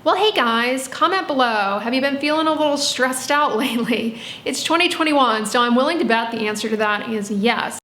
Well, hey guys, comment below. Have you been feeling a little stressed out lately? It's 2021, so I'm willing to bet the answer to that is yes.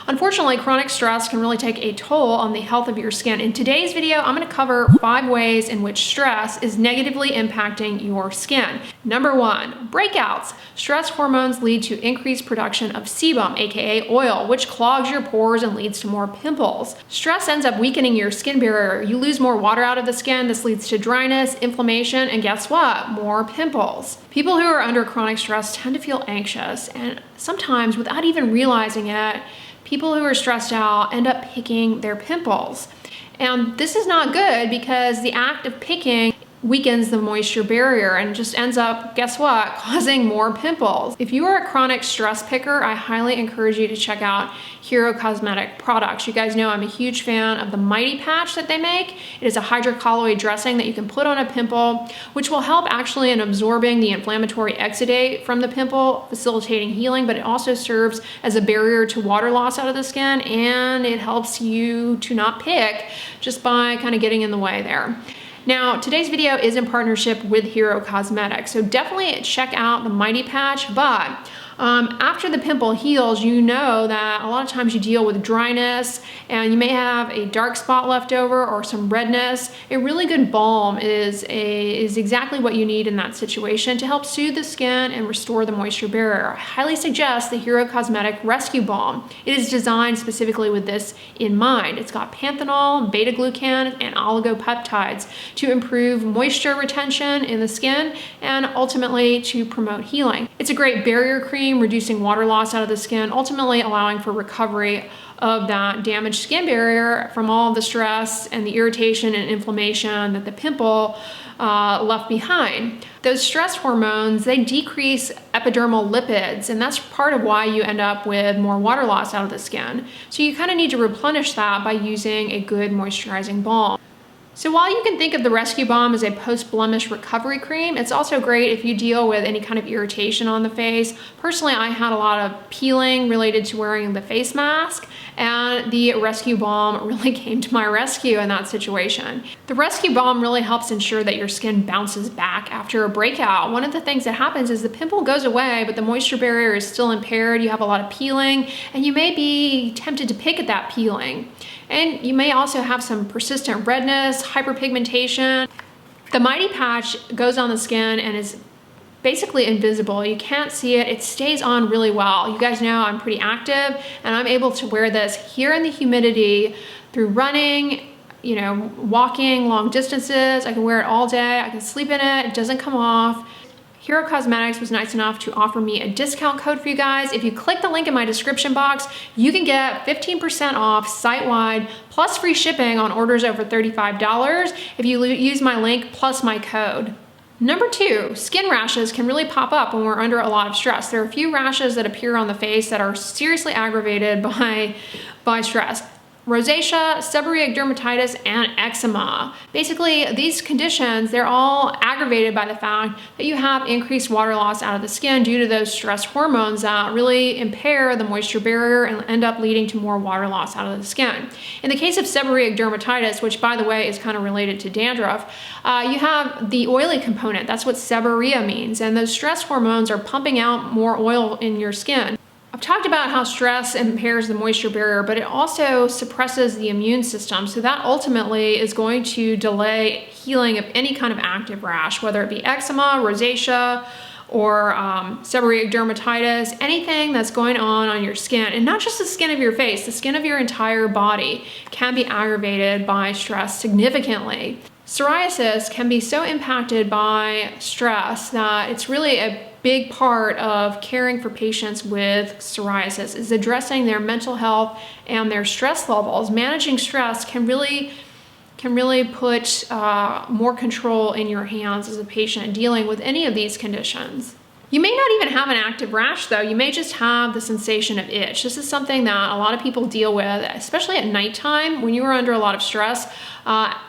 Unfortunately, chronic stress can really take a toll on the health of your skin. In today's video, I'm going to cover 5 ways in which stress is negatively impacting your skin. Number 1, breakouts. Stress hormones lead to increased production of sebum, aka oil, which clogs your pores and leads to more pimples. Stress ends up weakening your skin barrier. You lose more water out of the skin. This leads to dryness, inflammation, and guess what? More pimples. People who are under chronic stress tend to feel anxious, and sometimes without even realizing it, people who are stressed out end up picking their pimples. And this is not good because the act of picking weakens the moisture barrier and just ends up, guess what, causing more pimples. If you are a chronic stress picker, I highly encourage you to check out Hero Cosmetic products. You guys know I'm a huge fan of the Mighty Patch that they make. It is a hydrocolloid dressing that you can put on a pimple, which will help actually in absorbing the inflammatory exudate from the pimple, facilitating healing, but it also serves as a barrier to water loss out of the skin, and it helps you to not pick just by kind of getting in the way there. Now, today's video is in partnership with Hero Cosmetics, so definitely check out the Mighty Patch, but after the pimple heals, you know that a lot of times you deal with dryness and you may have a dark spot left over or some redness. A really good balm is exactly what you need in that situation to help soothe the skin and restore the moisture barrier. I highly suggest the Hero Cosmetic Rescue Balm. It is designed specifically with this in mind. It's got panthenol, beta-glucan, and oligopeptides to improve moisture retention in the skin and ultimately to promote healing. It's a great barrier cream, reducing water loss out of the skin, ultimately allowing for recovery of that damaged skin barrier from all of the stress and the irritation and inflammation that the pimple left behind. Those stress hormones, they decrease epidermal lipids, and that's part of why you end up with more water loss out of the skin. So you kind of need to replenish that by using a good moisturizing balm. So while you can think of the Rescue Balm as a post-blemish recovery cream, it's also great if you deal with any kind of irritation on the face. Personally, I had a lot of peeling related to wearing the face mask, and the Rescue Balm really came to my rescue in that situation. The Rescue Balm really helps ensure that your skin bounces back after a breakout. One of the things that happens is the pimple goes away, but the moisture barrier is still impaired. You have a lot of peeling, and you may be tempted to pick at that peeling. And you may also have some persistent redness, hyperpigmentation. The Mighty Patch goes on the skin and is basically invisible. You can't see it. It stays on really well. You guys know I'm pretty active, and I'm able to wear this here in the humidity through running, walking long distances. I can wear it all day. I can sleep in it. It doesn't come off. Hero Cosmetics was nice enough to offer me a discount code for you guys. If you click the link in my description box, you can get 15% off site-wide plus free shipping on orders over $35 if you use my link plus my code. Number 2, skin rashes can really pop up when we're under a lot of stress. There are a few rashes that appear on the face that are seriously aggravated by stress. Rosacea, seborrheic dermatitis, and eczema. Basically, these conditions, they're all aggravated by the fact that you have increased water loss out of the skin due to those stress hormones that really impair the moisture barrier and end up leading to more water loss out of the skin. In the case of seborrheic dermatitis, which by the way is kind of related to dandruff, you have the oily component. That's what seborrhea means, and those stress hormones are pumping out more oil in your skin. I've talked about how stress impairs the moisture barrier, but it also suppresses the immune system. So that ultimately is going to delay healing of any kind of active rash, whether it be eczema, rosacea, or seborrheic dermatitis, anything that's going on your skin. And not just the skin of your face, the skin of your entire body can be aggravated by stress significantly. Psoriasis can be so impacted by stress that it's really a big part of caring for patients with psoriasis is addressing their mental health and their stress levels. Managing stress can really put more control in your hands as a patient dealing with any of these conditions. You may not even have an active rash though. You may just have the sensation of itch. This is something that a lot of people deal with, especially at nighttime when you are under a lot of stress.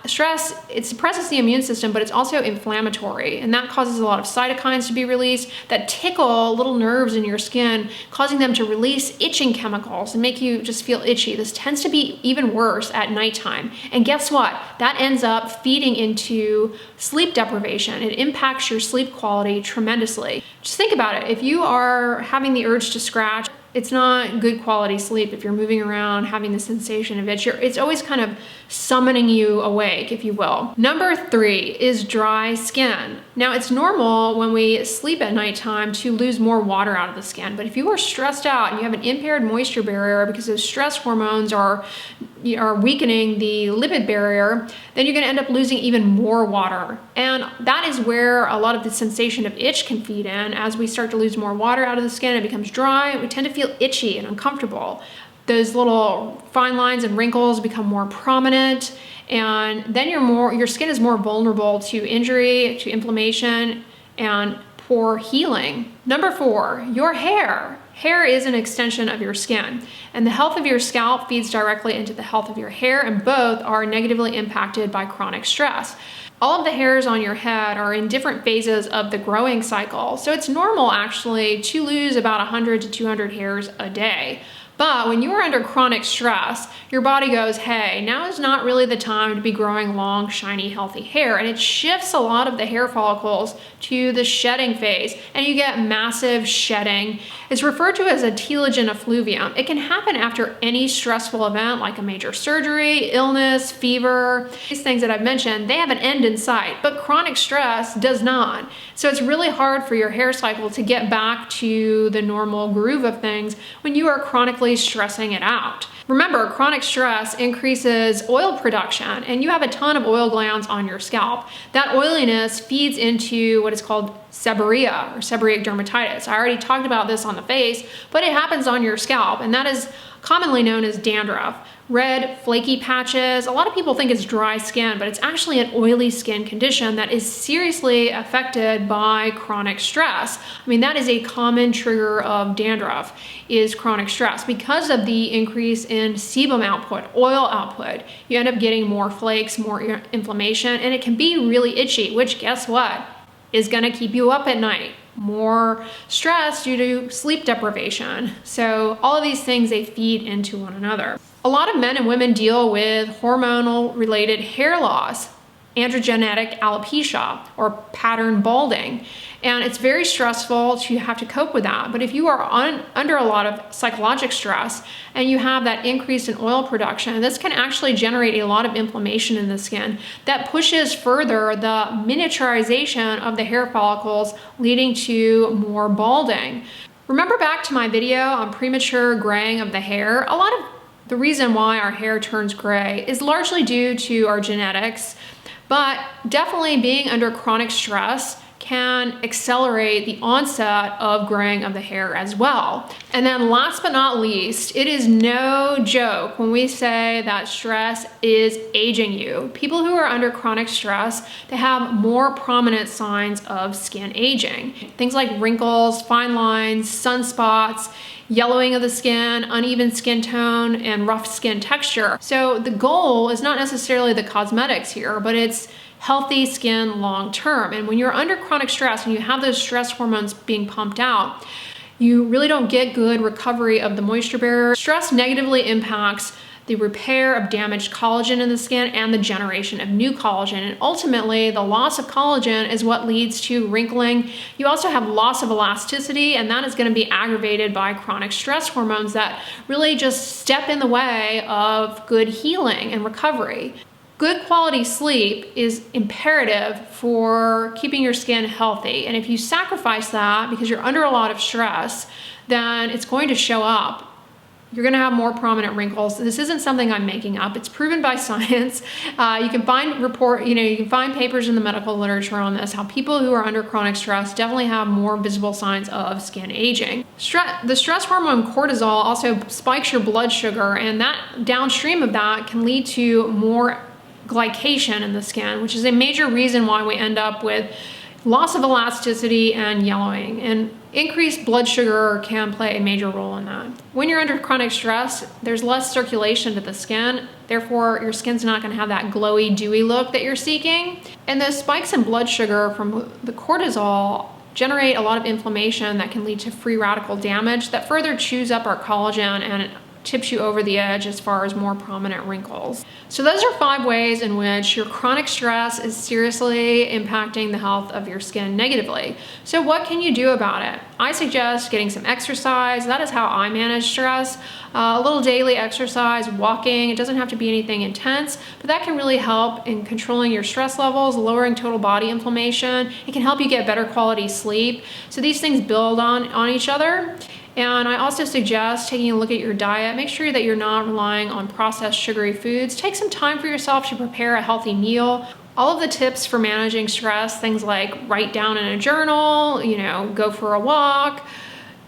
Stress, it suppresses the immune system, but it's also inflammatory, and that causes a lot of cytokines to be released that tickle little nerves in your skin, causing them to release itching chemicals and make you just feel itchy. This tends to be even worse at nighttime. And guess what? That ends up feeding into sleep deprivation. It impacts your sleep quality tremendously. Just think about it. If you are having the urge to scratch, it's not good quality sleep if you're moving around, having the sensation of itch. It's always kind of summoning you awake, if you will. Number 3 is dry skin. Now, it's normal when we sleep at nighttime to lose more water out of the skin, but if you are stressed out and you have an impaired moisture barrier because those stress hormones are weakening the lipid barrier, then you're gonna end up losing even more water. And that is where a lot of the sensation of itch can feed in. As we start to lose more water out of the skin, it becomes dry, we tend to feel itchy and uncomfortable. Those little fine lines and wrinkles become more prominent, and then your skin is more vulnerable to injury, to inflammation, and poor healing. Number 4, your hair. Hair is an extension of your skin, and the health of your scalp feeds directly into the health of your hair, and both are negatively impacted by chronic stress. All of the hairs on your head are in different phases of the growing cycle, so it's normal actually to lose about 100 to 200 hairs a day. But when you are under chronic stress, your body goes, hey, now is not really the time to be growing long, shiny, healthy hair. And it shifts a lot of the hair follicles to the shedding phase, and you get massive shedding. It's referred to as a telogen effluvium. It can happen after any stressful event like a major surgery, illness, fever. These things that I've mentioned, they have an end in sight, but chronic stress does not. So it's really hard for your hair cycle to get back to the normal groove of things when you are chronically stressing it out. Remember, chronic stress increases oil production, and you have a ton of oil glands on your scalp. That oiliness feeds into what is called seborrhea or seborrheic dermatitis. I already talked about this on the face, but it happens on your scalp, and that is commonly known as dandruff. Red, flaky patches. A lot of people think it's dry skin, but it's actually an oily skin condition that is seriously affected by chronic stress. I mean, that is a common trigger of dandruff, is chronic stress. Because of the increase in sebum output, oil output, you end up getting more flakes, more inflammation, and it can be really itchy, which guess what? Is gonna keep you up at night. More stress due to sleep deprivation. So all of these things, they feed into one another. A lot of men and women deal with hormonal related hair loss, androgenetic alopecia, or pattern balding. And it's very stressful to have to cope with that. But if you are under a lot of psychological stress and you have that increase in oil production, this can actually generate a lot of inflammation in the skin that pushes further the miniaturization of the hair follicles, leading to more balding. Remember back to my video on premature graying of the hair? A lot of the reason why our hair turns gray is largely due to our genetics, but definitely being under chronic stress can accelerate the onset of graying of the hair as well. And then last but not least, it is no joke when we say that stress is aging you. People who are under chronic stress, they have more prominent signs of skin aging. Things like wrinkles, fine lines, sunspots, yellowing of the skin, uneven skin tone, and rough skin texture. So the goal is not necessarily the cosmetics here, but it's healthy skin long term. And when you're under chronic stress and you have those stress hormones being pumped out, you really don't get good recovery of the moisture barrier. Stress negatively impacts the repair of damaged collagen in the skin and the generation of new collagen. And ultimately, the loss of collagen is what leads to wrinkling. You also have loss of elasticity, and that is going to be aggravated by chronic stress hormones that really just step in the way of good healing and recovery. Good quality sleep is imperative for keeping your skin healthy. And if you sacrifice that because you're under a lot of stress, then it's going to show up. You're gonna have more prominent wrinkles. This isn't something I'm making up. It's proven by science. You can find papers in the medical literature on this, how people who are under chronic stress definitely have more visible signs of skin aging. The stress hormone cortisol also spikes your blood sugar, and that downstream of that can lead to more glycation in the skin, which is a major reason why we end up with loss of elasticity and yellowing. And Increased blood sugar can play a major role in that. When you're under chronic stress, there's less circulation to the skin. Therefore, your skin's not going to have that glowy, dewy look that you're seeking. And those spikes in blood sugar from the cortisol generate a lot of inflammation that can lead to free radical damage that further chews up our collagen and tips you over the edge as far as more prominent wrinkles. So those are 5 ways in which your chronic stress is seriously impacting the health of your skin negatively. So what can you do about it? I suggest getting some exercise. That is how I manage stress. A little daily exercise, walking. It doesn't have to be anything intense, but that can really help in controlling your stress levels, lowering total body inflammation. It can help you get better quality sleep. So these things build on each other. And I also suggest taking a look at your diet. Make sure that you're not relying on processed sugary foods. Take some time for yourself to prepare a healthy meal. All of the tips for managing stress, things like write down in a journal, go for a walk,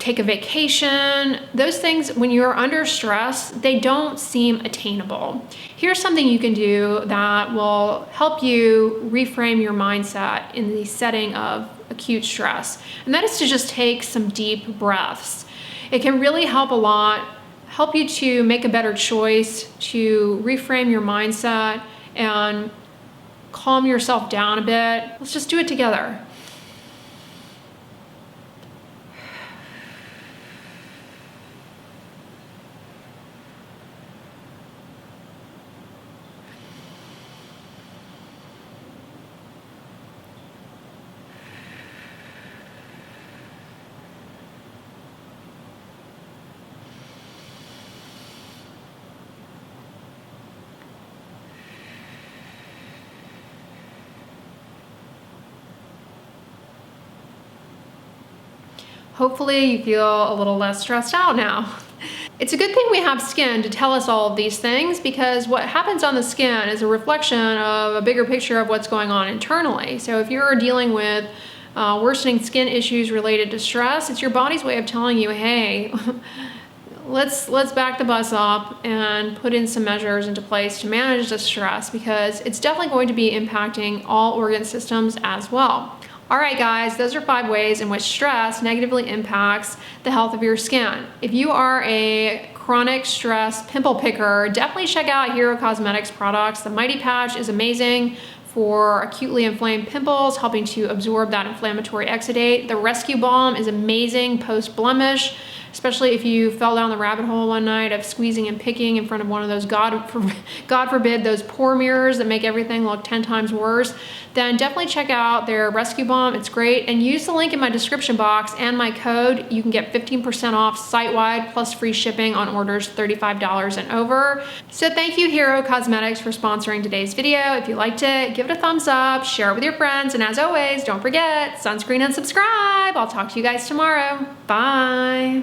take a vacation, those things, when you're under stress, they don't seem attainable. Here's something you can do that will help you reframe your mindset in the setting of acute stress. And that is to just take some deep breaths. It can really help a lot, help you to make a better choice, to reframe your mindset and calm yourself down a bit. Let's just do it together. Hopefully you feel a little less stressed out now. It's a good thing we have skin to tell us all of these things, because what happens on the skin is a reflection of a bigger picture of what's going on internally. So if you're dealing with worsening skin issues related to stress, it's your body's way of telling you, hey, let's back the bus up and put in some measures into place to manage the stress, because it's definitely going to be impacting all organ systems as well. All right, guys, those are 5 ways in which stress negatively impacts the health of your skin. If you are a chronic stress pimple picker, definitely check out Hero Cosmetics products. The Mighty Patch is amazing for acutely inflamed pimples, helping to absorb that inflammatory exudate. The Rescue Balm is amazing post-blemish, especially if you fell down the rabbit hole one night of squeezing and picking in front of one of those, God forbid, those pore mirrors that make everything look 10 times worse. Then definitely check out their Rescue Balm. It's great. And use the link in my description box and my code. You can get 15% off site-wide plus free shipping on orders $35 and over. So thank you, Hero Cosmetics, for sponsoring today's video. If you liked it, give it a thumbs up, share it with your friends, and as always, don't forget, sunscreen and subscribe. I'll talk to you guys tomorrow. Bye.